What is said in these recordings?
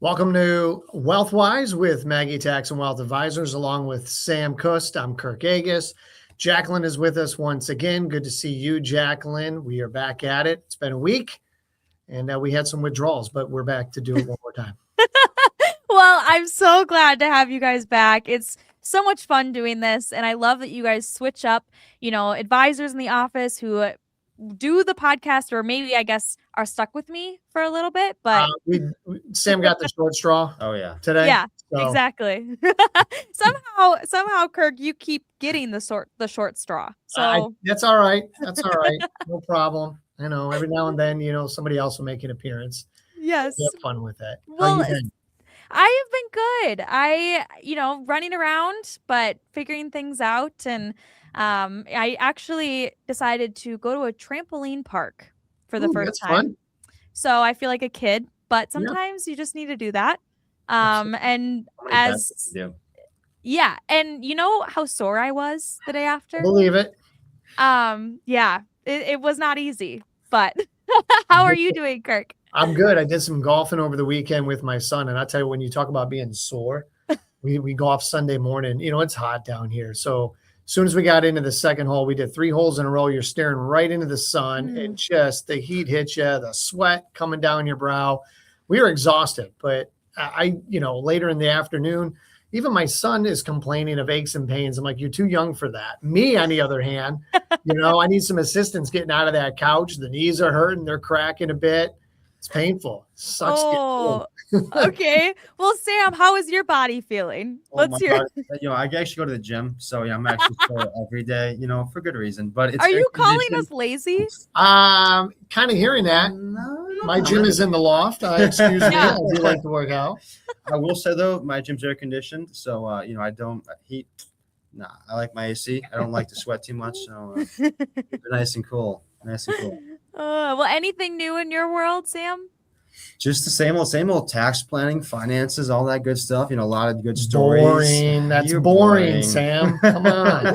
Welcome to Wealthwise with Maggi Tax and Wealth Advisors, along with Sam Kust. I'm Kirk Agus. Jacqueline is with us once again. Good to see you, Jacqueline. We are back at it. It's been a week, and we had some withdrawals, but we're back to do it one more time. Well, I'm so glad to have you guys back. It's so much fun doing this, and I love that you guys switch up, advisors in the office who do the podcast, or maybe I guess are stuck with me for a little bit, but Sam got the short straw. Oh yeah, today. Yeah, so. Exactly. somehow, Kirk, you keep getting the short straw. So that's all right. That's all right. No problem. I know every now and then, somebody else will make an appearance. Yes, we have fun with that. Well, I have been good. Running around, but figuring things out, and I actually decided to go to a trampoline park for the first time. Fun. So I feel like a kid, but sometimes you just need to do that. And you know how sore I was the day after? I believe it. It was not easy, but how are you doing, Kirk? I'm good. I did some golfing over the weekend with my son. And I'll tell you, when you talk about being sore, we golfed Sunday morning. It's hot down here. So as soon as we got into the second hole, we did 3 holes in a row. You're staring right into the sun and just the heat hits you, the sweat coming down your brow. We were exhausted. But later in the afternoon, even my son is complaining of aches and pains. I'm like, you're too young for that. Me, on the other hand, I need some assistance getting out of that couch. The knees are hurting. They're cracking a bit. It's painful. Sucks. Okay. Well, Sam, how is your body feeling? Let's hear. I actually go to the gym, so I'm actually sore every day, for good reason. But are you calling us lazy? Kind of hearing that. No. My gym is in the loft. Excuse me. I do like to work out. I will say though, my gym's air conditioned, so I don't heat. Nah, I like my AC. I don't like to sweat too much, so nice and cool. Well, anything new in your world, Sam? Just the same old tax planning, finances, all that good stuff. A lot of good stories. Boring. That's boring, Sam. Come on.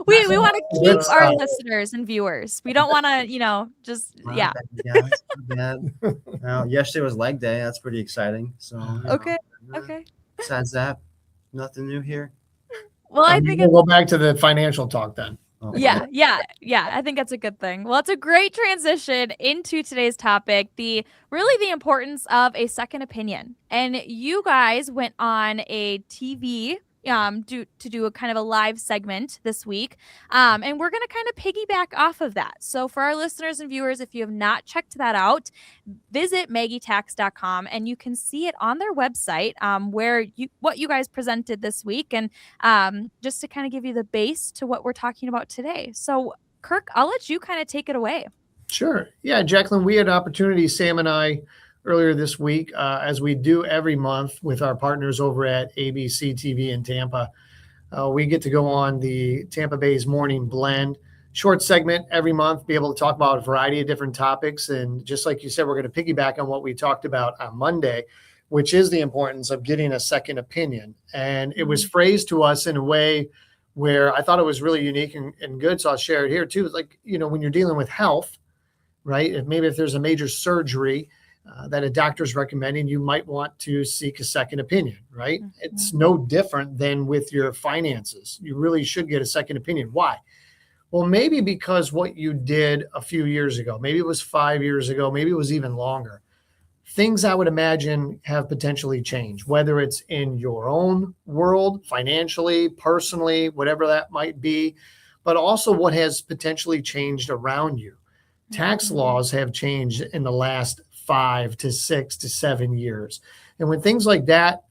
we want to keep our listeners and viewers. We don't want to, Bad. Yesterday was leg day. That's pretty exciting. So okay. Besides that, nothing new here. Well, I think we'll go back to the financial talk then. Yeah. I think that's a good thing. Well, it's a great transition into today's topic, the importance of a second opinion. And you guys went on a TV to do a kind of a live segment this week. And we're going to kind of piggyback off of that. So for our listeners and viewers, if you have not checked that out, visit MaggiTax.com and you can see it on their website what you guys presented this week, and just to kind of give you the base to what we're talking about today. So Kirk, I'll let you kind of take it away. Sure. Yeah, Jacqueline, we had an opportunity, Sam and I, earlier this week, as we do every month with our partners over at ABC TV in Tampa. We get to go on the Tampa Bay's Morning Blend, short segment every month, be able to talk about a variety of different topics. And just like you said, we're going to piggyback on what we talked about on Monday, which is the importance of getting a second opinion. And it was phrased to us in a way where I thought it was really unique and good. So I'll share it here too. It's like, when you're dealing with health, right? If there's a major surgery that a doctor's recommending, you might want to seek a second opinion, right? Mm-hmm. It's no different than with your finances. You really should get a second opinion. Why? Well, maybe because what you did a few years ago, maybe it was 5 years ago, maybe it was even longer. Things I would imagine have potentially changed, whether it's in your own world, financially, personally, whatever that might be, but also what has potentially changed around you. Tax laws have changed in the last 5 to 6 to 7 years. And when things like that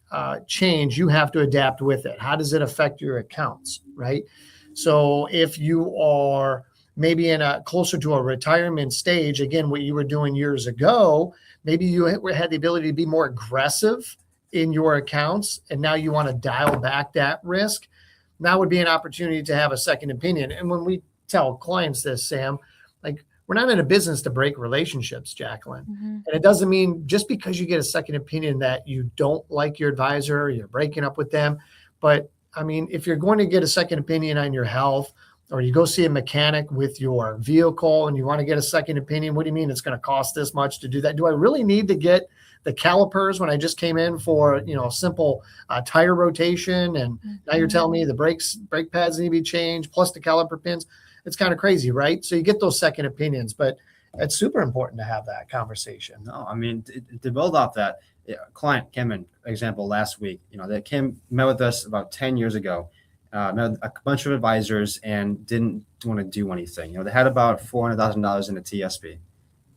change, you have to adapt with it. How does it affect your accounts, right? So if you are maybe closer to a retirement stage, again, what you were doing years ago, maybe you had the ability to be more aggressive in your accounts, and now you want to dial back that risk. That would be an opportunity to have a second opinion. And when we tell clients this, Sam, we're not in a business to break relationships, Jacqueline. Mm-hmm. And it doesn't mean just because you get a second opinion that you don't like your advisor, or you're breaking up with them. But if you're going to get a second opinion on your health, or you go see a mechanic with your vehicle and you want to get a second opinion, what do you mean it's going to cost this much to do that? Do I really need to get the calipers when I just came in for, simple tire rotation. And now you're telling me the brake pads need to be changed, plus the caliper pins. It's kind of crazy, right? So you get those second opinions, but it's super important to have that conversation. No, I mean, to build off that, client came in, example, last week, they met with us about 10 years ago, met with a bunch of advisors and didn't want to do anything. They had about $400,000 in a TSP.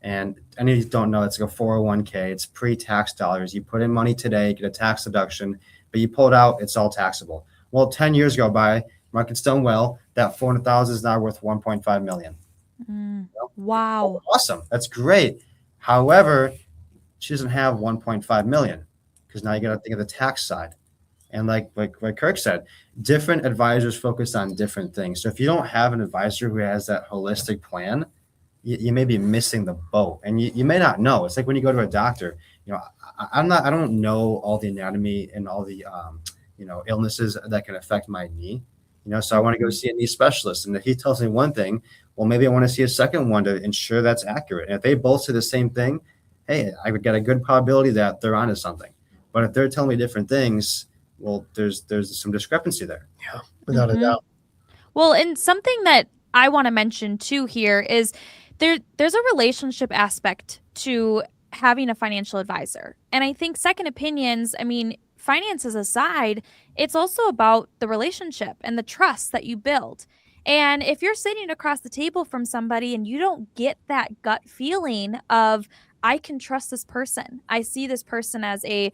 And any of you don't know, it's like a 401k. It's pre-tax dollars. You put in money today, get a tax deduction, but you pull it out, it's all taxable. Well, 10 years go by, market's done well. That 400,000 is now worth 1.5 million. Wow. Awesome. That's great. However, she doesn't have 1.5 million because now you got to think of the tax side. And like Kirk said, different advisors focus on different things. So if you don't have an advisor who has that holistic plan, you may be missing the boat, and you may not know. It's like when you go to a doctor, I don't know all the anatomy and all the, illnesses that can affect my knee, so I want to go see a knee specialist. And if he tells me one thing, well, maybe I want to see a second one to ensure that's accurate. And if they both say the same thing, hey, I would get a good probability that they're onto something. But if they're telling me different things, well, there's some discrepancy there. Yeah, without a doubt. Well, and something that I want to mention too here is there's a relationship aspect to having a financial advisor. And I think second opinions, finances aside, it's also about the relationship and the trust that you build. And if you're sitting across the table from somebody and you don't get that gut feeling of, I can trust this person, I see this person as a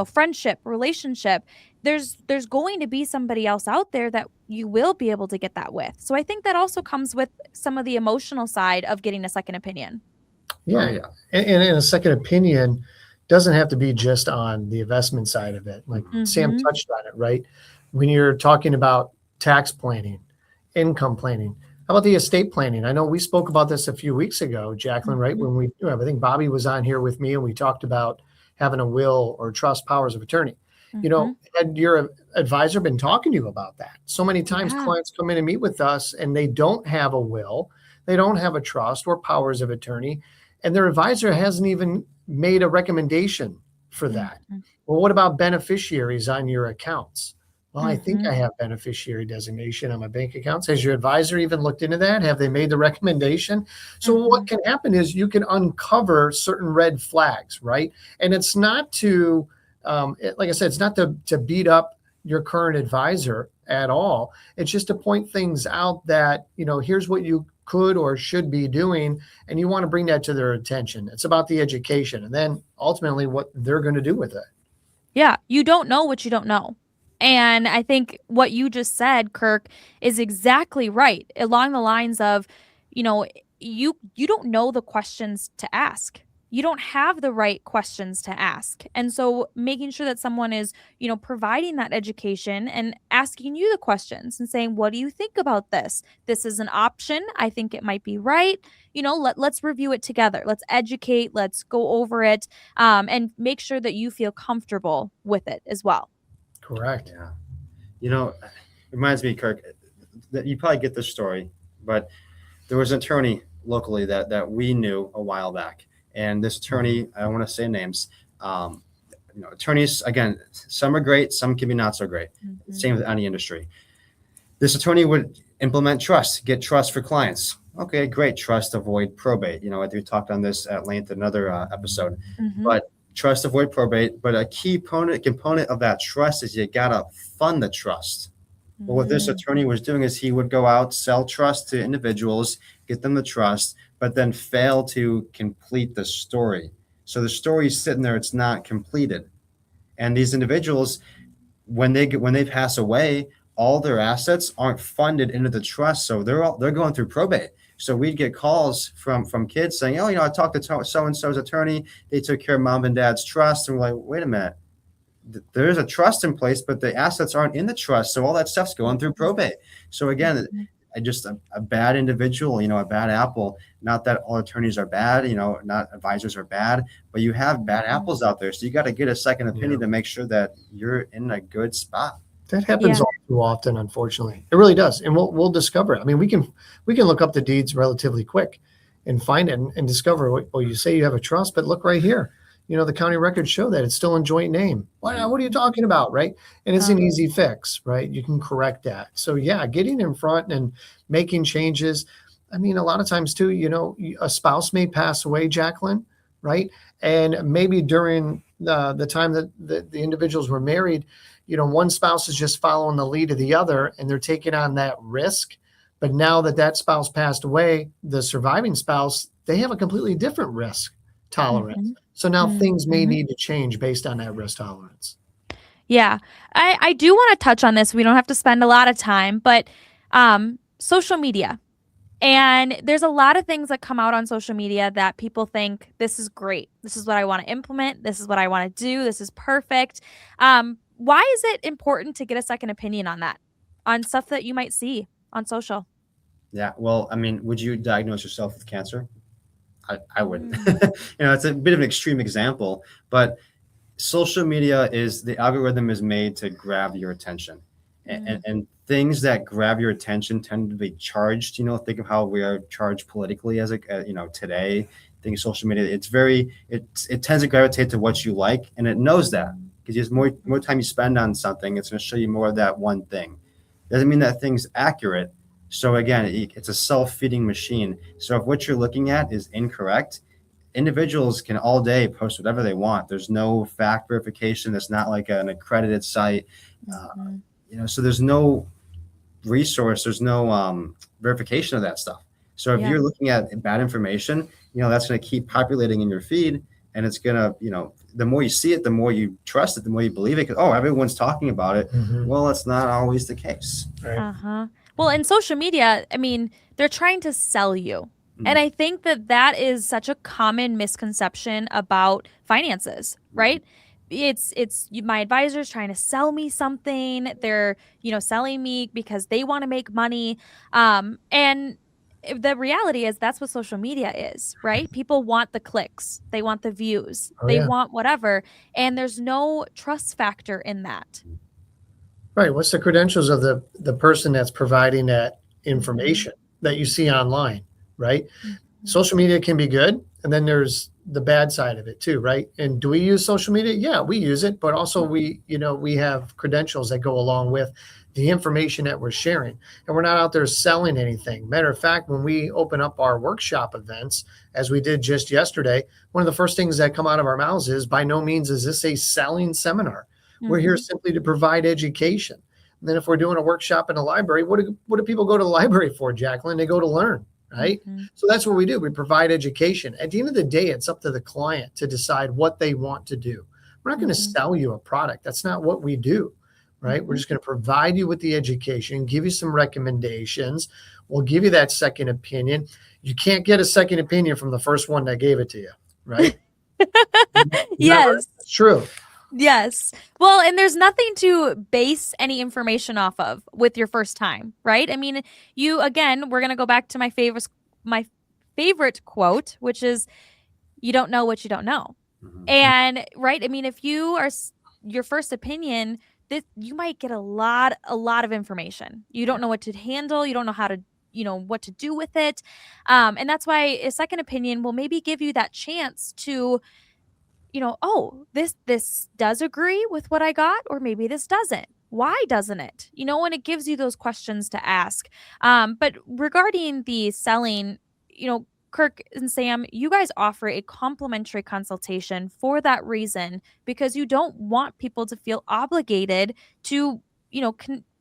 friendship, relationship, there's going to be somebody else out there that you will be able to get that with. So I think that also comes with some of the emotional side of getting a second opinion. Yeah. And a second opinion doesn't have to be just on the investment side of it. Like Sam touched on it, right? When you're talking about tax planning, income planning, how about the estate planning? I know we spoke about this a few weeks ago, Jacqueline, right? When I think Bobby was on here with me and we talked about having a will or trust powers of attorney. Had your advisor been talking to you about that? So many times clients come in and meet with us and they don't have a will, they don't have a trust or powers of attorney, and their advisor hasn't even made a recommendation for that. Well, what about beneficiaries on your accounts? Well, I think I have beneficiary designation on my bank accounts. Has your advisor even looked into that? Have they made the recommendation? So what can happen is you can uncover certain red flags, right? And it's not to, like I said, it's not to beat up your current advisor at all. It's just to point things out that, here's what you could or should be doing, and you want to bring that to their attention. It's about the education and then ultimately what they're going to do with it. Yeah, you don't know what you don't know. And I think what you just said, Kirk, is exactly right. Along the lines of, you don't know the questions to ask. You don't have the right questions to ask. And so making sure that someone is, providing that education and asking you the questions and saying, what do you think about this? This is an option. I think it might be right. Let's review it together. Let's educate. Let's go over it and make sure that you feel comfortable with it as well. Correct. Yeah. It reminds me, Kirk, that you probably get this story, but there was an attorney locally that we knew a while back. And this attorney, I don't want to say names, attorneys, again, some are great, some can be not so great. Same with any industry. This attorney would implement trust, get trust for clients. Okay, great. Trust, avoid probate. We talked on this at length in another episode. But trust, avoid probate, but a key component of that trust is you gotta fund the trust. Well, what this attorney was doing is he would go out, sell trust to individuals, get them the trust, but then fail to complete the story. So the story is sitting there, it's not completed. And these individuals, when they pass away, all their assets aren't funded into the trust. So they're going through probate. So we'd get calls from kids saying, I talked to so-and-so's attorney. They took care of mom and dad's trust. And we're like, wait a minute. There's a trust in place, but the assets aren't in the trust. So all that stuff's going through probate. So again, just a bad individual, a bad apple. Not that all attorneys are bad, not advisors are bad, but you have bad apples out there. So you got to get a second opinion to make sure that you're in a good spot. That happens all too often, unfortunately. It really does. And we'll discover it. We can look up the deeds relatively quick and find it and discover, well, you say you have a trust, but look right here. the county records show that it's still in joint name. What are you talking about, right? And it's an easy fix, right? You can correct that. So yeah, getting in front and making changes. I mean, a lot of times too, a spouse may pass away, Jacqueline, right? And maybe during the time that the individuals were married, one spouse is just following the lead of the other and they're taking on that risk. But now that spouse passed away, the surviving spouse, they have a completely different risk tolerance. So now things may need to change based on that risk tolerance. Yeah, I do want to touch on this. We don't have to spend a lot of time, but social media. And there's a lot of things that come out on social media that people think this is great. This is what I want to implement. This is what I want to do. This is perfect. Why is it important to get a second opinion on that, on stuff that you might see on social? Yeah. Well, I mean, would you diagnose yourself with cancer? I wouldn't. It's a bit of an extreme example, but social media the algorithm is made to grab your attention. And things that grab your attention tend to be charged. Think of how we are charged politically as today. Think of social media. It tends to gravitate to what you like, and it knows that because there's more time you spend on something, it's going to show you more of that one thing. Doesn't mean that thing's accurate. So again, it's a self-feeding machine. So if what you're looking at is incorrect, individuals can all day post whatever they want. There's no fact verification. It's not like an accredited site. So there's no resource, there's no verification of that stuff. So if you're looking at bad information, that's going to keep populating in your feed, and it's going to, the more you see it, the more you trust it, the more you believe it. Because everyone's talking about it. Well, it's not always the case. Right. Well, in social media, I mean, they're trying to sell you. And I think that is such a common misconception about finances, right? It's my advisor's trying to sell me something. They're, selling me because they want to make money. And the reality is that's what social media is, right? People want the clicks. They want the views. They want whatever. And there's no trust factor in that. Right. What's the credentials of the person that's providing that information that you see online, right? Social media can be good. And then there's the bad side of it too, right? And do we use social media? Yeah, we use it, but also we have credentials that go along with the information that we're sharing. And we're not out there selling anything. Matter of fact, when we open up our workshop events, as we did just yesterday, one of the first things that come out of our mouths is, by no means is this a selling seminar. We're here simply to provide education. And then if we're doing a workshop in a library, what do people go to the library for, Jacqueline? They go to learn, right? So that's what we do. We provide education. At the end of the day, it's up to the client to decide what they want to do. We're not going to sell you a product. That's not what we do, right? We're just going to provide you with the education, give you some recommendations. We'll give you that second opinion. You can't get a second opinion from the first one that gave it to you, right? Yes. It's true. Yes. Well, and there's nothing to base any information off of with your first time, right? I mean, we're going to go back to my favorite quote, which is, you don't know what you don't know. And right. I mean, if you are your first opinion, you might get a lot of information. You don't know what to handle. You don't know how to, what to do with it. And that's why a second opinion will maybe give you that chance to, this does agree with what I got, or maybe this doesn't. Why doesn't it? And it gives you those questions to ask. But regarding the selling, Kirk and Sam, you guys offer a complimentary consultation for that reason, because you don't want people to feel obligated to,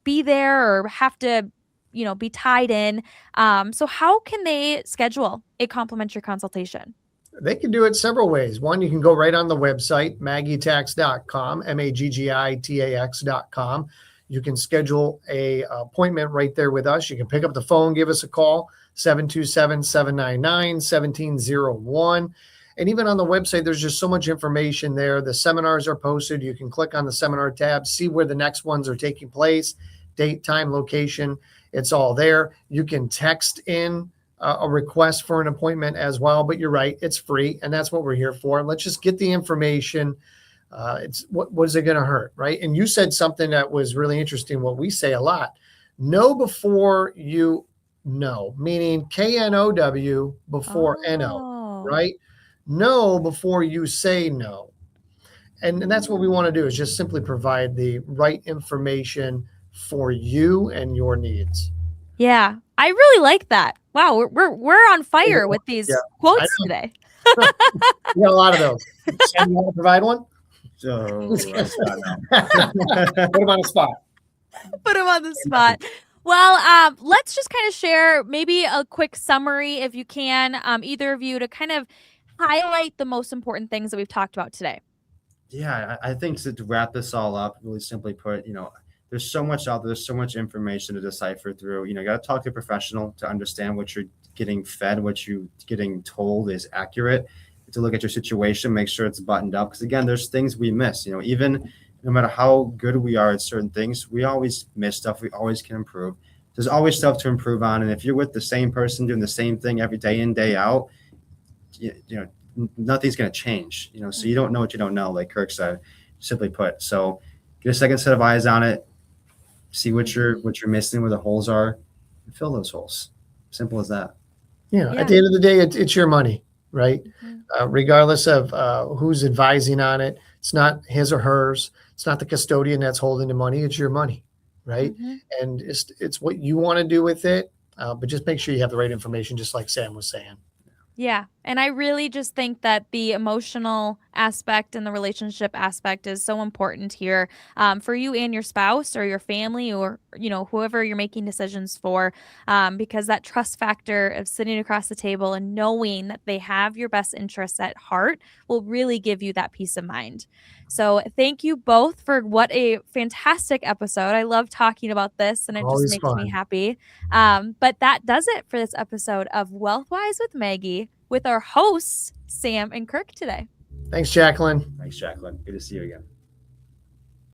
be there or have to, be tied in. So how can they schedule a complimentary consultation? They can do it several ways. One, you can go right on the website, maggitax.com, maggitax.com. You can schedule a appointment right there with us. You can pick up the phone, give us a call, 727-799-1701. And even on the website, there's just so much information there. The seminars are posted. You can click on the seminar tab, see where the next ones are taking place, date, time, location. It's all there. You can text in a request for an appointment as well, but you're right, it's free, and that's what we're here for. Let's just get the information. It's what is it going to hurt, right? And you said something that was really interesting, what we say a lot: know before you know, meaning KNOW before NO, right? know before you say no. And that's what we want to do, is just simply provide the right information for you and your needs. Yeah, I really like that. Wow, we're on fire with these Yeah, quotes today. We got a lot of those. Sam, you want to provide one? So Put him on the spot. Put him on the spot. Well, let's just kind of share maybe a quick summary, if you can, either of you, to kind of highlight the most important things that we've talked about today. Yeah, I think to wrap this all up, really simply put, there's so much out there. There's so much information to decipher through. You got to talk to a professional to understand what you're getting fed, what you're getting told is accurate. To look at your situation, make sure it's buttoned up. Because again, there's things we miss. Even no matter how good we are at certain things, we always miss stuff. We always can improve. There's always stuff to improve on. And if you're with the same person doing the same thing every day in, day out, nothing's going to change. So you don't know what you don't know, like Kirk said, simply put. So get a second set of eyes on it. See what you're missing, where the holes are, and fill those holes. Simple as that. Yeah. At the end of the day, it's your money, right? Regardless of who's advising on it, it's not his or hers. It's not the custodian that's holding the money. It's your money, right? And it's what you want to do with it. But just make sure you have the right information, just like Sam was saying. Yeah. And I really just think that the emotional aspect and the relationship aspect is so important here, for you and your spouse or your family, or, whoever you're making decisions for, because that trust factor of sitting across the table and knowing that they have your best interests at heart will really give you that peace of mind. So thank you both for what a fantastic episode. I love talking about this, and it Always just makes me fun. happy. But that does it for this episode of Wealthwise with Maggie, with our hosts, Sam and Kirk, today. Thanks, Jacqueline. Thanks, Jacqueline. Good to see you again.